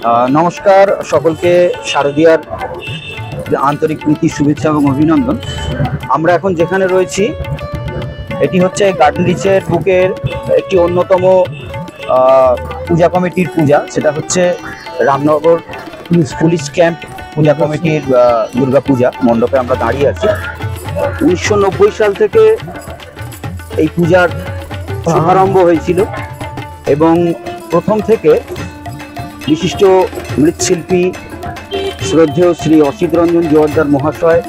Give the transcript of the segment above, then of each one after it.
নমস্কার সকলকে, শারদীয়ার আন্তরিক প্রীতি, শুভেচ্ছা এবং অভিনন্দন। আমরা এখন যেখানে রয়েছি এটি হচ্ছে গার্ডেন রিচের বুকের একটি অন্যতম পূজা কমিটির পূজা। সেটা হচ্ছে রামনগর পুলিশ ক্যাম্প পূজা কমিটির দুর্গা পূজা মণ্ডপে আমরা দাঁড়িয়ে আছি। 1990 সাল থেকে এই পূজার শুভারম্ভ হয়েছিল এবং প্রথম থেকে বিশিষ্ট মৃৎশিল্পী শ্রদ্ধেয় শ্রী অসিত রঞ্জন জোয়ারদার মহাশয়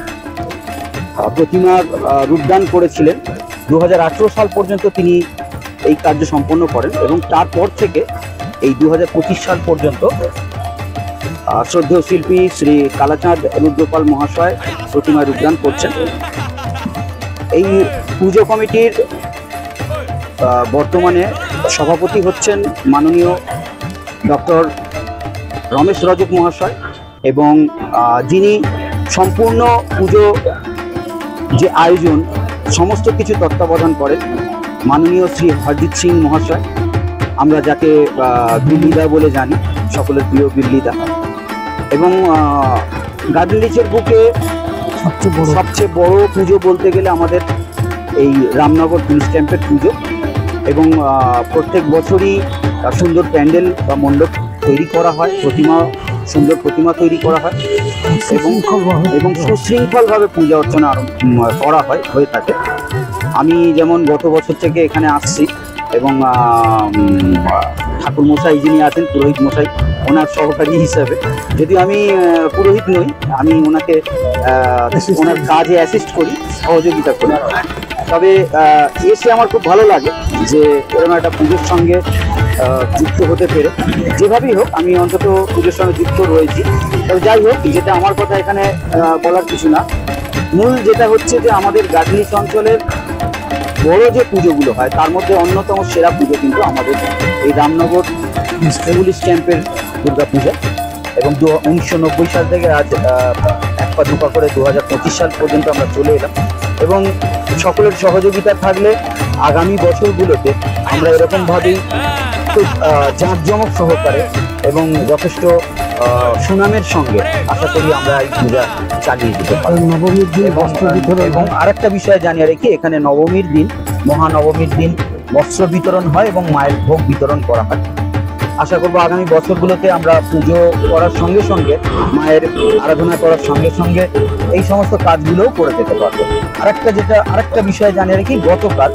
প্রতিমার রূপদান করেছিলেন। 2018 সাল পর্যন্ত তিনি এই কার্য সম্পন্ন করেন এবং তারপর থেকে এই 2025 সাল পর্যন্ত শ্রদ্ধেয় শিল্পী শ্রী কালাচাঁদ রুদ্রপাল মহাশয় প্রতিমা রূপদান করছেন। এই পুজো কমিটির বর্তমানে সভাপতি হচ্ছেন মাননীয় ডক্টর রমেশ রজক মহাশয় এবং যিনি সম্পূর্ণ পুজো যে আয়োজন সমস্ত কিছু তত্ত্বাবধান করেন মাননীয় শ্রী হরজিৎ সিং মহাশয়, আমরা যাকে বিল্লিদা বলে জানি, সকলের প্রিয় বিল্লিদা। এবং গার্ডেন রিচের বুকে সবচেয়ে বড় পুজো বলতে গেলে আমাদের এই রামনগর পুলিশ ক্যাম্পের পুজো এবং প্রত্যেক বছরই সুন্দর প্যান্ডেল বা মণ্ডপ তৈরি করা হয়, সুন্দর প্রতিমা তৈরি করা হয় এবং সুশৃঙ্খলভাবে পূজা অর্চনা করা হয়ে থাকে। আমি যেমন গত বছর থেকে এখানে আসছি এবং ঠাকুর মশাই যিনি আছেন, পুরোহিত মশাই, ওনার সহকারী হিসাবে, যদিও আমি পুরোহিত নই, আমি ওনাকে ওনার কাজে অ্যাসিস্ট করি, সহযোগিতা করি। তবে এসে আমার খুব ভালো লাগে যে এরকম একটা পুজোর সঙ্গে যুক্ত হতে পেরে। যেভাবেই হোক আমি অন্তত পুজোর সঙ্গে যুক্ত রয়েছি। তবে যাই হোক, যেটা আমার কথা এখানে বলার কিছু না, মূল যেটা হচ্ছে যে আমাদের গার্ডেন রিচ অঞ্চলের বড় যে পুজোগুলো হয় তার মধ্যে অন্যতম সেরা পুজো কিন্তু আমাদের এই রামনগর পুলিশ ক্যাম্পের দুর্গা পূজা। এবং 1990 সাল থেকে আজ এক পা দুপা করে 2025 সাল পর্যন্ত আমরা চলে এলাম এবং সকলের সহযোগিতা থাকলে আগামী বছরগুলোতে আমরা এরকমভাবেই খুব জাঁকজমক সহকারে এবং যথেষ্ট সুনামের সঙ্গে আশা করি আমরা এই পূজা চালিয়ে যেতে পারি। নবমীর দিন এবং আরেকটা বিষয় জানিয়ে রেখে, এখানে নবমীর দিন, মহানবমীর দিন বস্ত্র বিতরণ হয় এবং মায়ের ভোগ বিতরণ করা হয়। আশা করবো আগামী বছরগুলোতে আমরা পুজো করার সঙ্গে সঙ্গে, মায়ের আরাধনা করার সঙ্গে সঙ্গে এই সমস্ত কাজগুলোও করে যেতে পারবো। আরেকটা বিষয় জানিয়ে রাখি, গতকাল,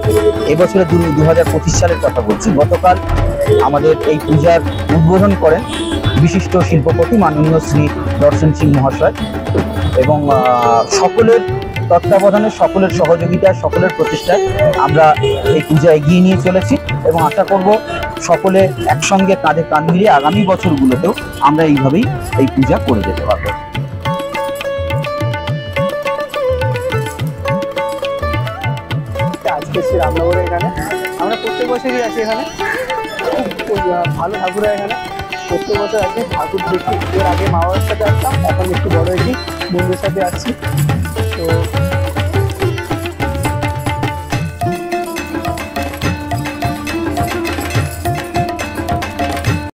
এবছরে 2025 সালের কথা বলছি, গতকাল আমাদের এই পূজার উদ্বোধন করেন বিশিষ্ট শিল্পপতি মাননীয় শ্রী দর্শন সিং মহাশয় এবং সকলের তত্ত্বাবধানে, সকলের সহযোগিতায়, সকলের প্রচেষ্টায় আমরা এই পূজা এগিয়ে নিয়ে চলেছি এবং আশা করব সকলে একসঙ্গে কাঁধে কাঁধ মিলিয়ে আগামী বছরগুলোতেও আমরা এইভাবেই এই পূজা করে যেতে পারবো। আজকে শ্রী রামনগরে এখানে আমরা প্রত্যেক বছরই আছি, এখানে খুব ভালো ঠাকুর হয় এখানে, প্রত্যেক বছর আছি, ঠাকুর দেখি। এর আগে মা বাবার সাথে আসতাম, এখন একটু বড় হয়েছি, বন্ধুদের সাথে আসছি। তো